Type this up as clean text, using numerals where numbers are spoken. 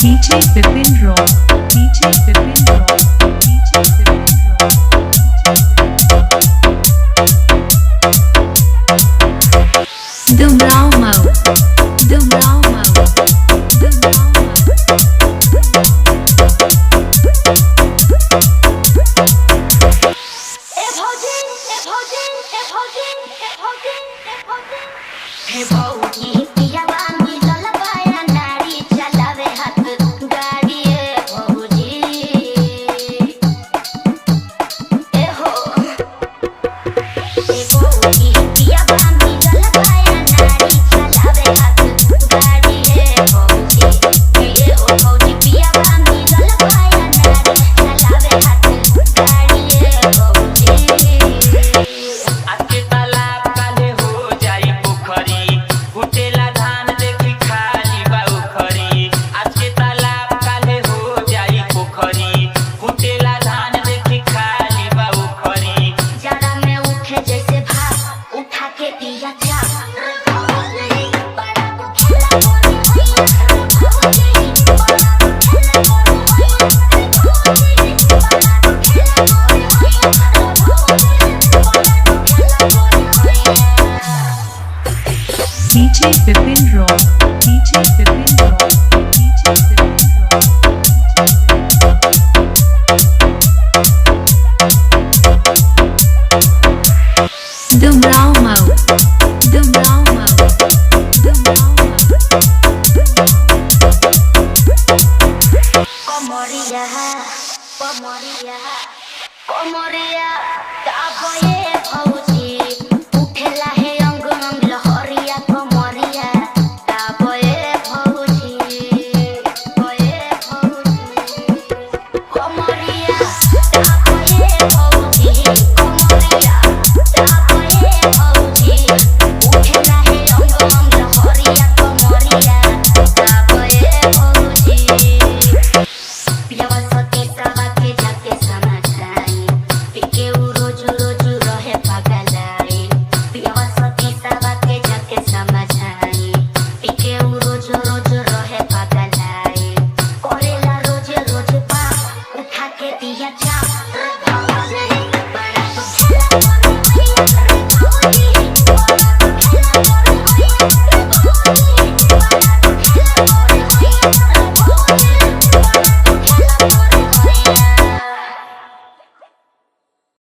DJ Bipin Rock, DJ Bipin Rock, DJ Bipin Rock. Dumrao Mo, Dumrao Mo, Dumrao Mo. Hey, Bogey, piya bani lalabaya nari chalawe hath gaadi hai Bogey. Hey ho, hey Bogey, piya bani lalabaya nari chalawe hath gaadi hai Bogey. Hey ho Bogey, piya bani lalabaya nari chalawe hath gaadi hai Bogey. आके तालाब काले हो जाई पोखरी फुटेला धान देखी खाली बा उखरी आके तालाब काले हो जाई पोखरी फुटेला धान देखी खाली बा उखरी जरा में उठे जैसे भाप उठा के दिया चाप बड़ा को खेला मोरी होइया बड़ा को खेला मोरी होइया बड़ा को खेला मोरी होइया DJ Bipin Rock, DJ Bipin Rock, DJ Bipin Rock. Dumrao Mo, Dumrao Mo, Dumrao Mo. Komoria, Komoria, Komoria, kaboye phauji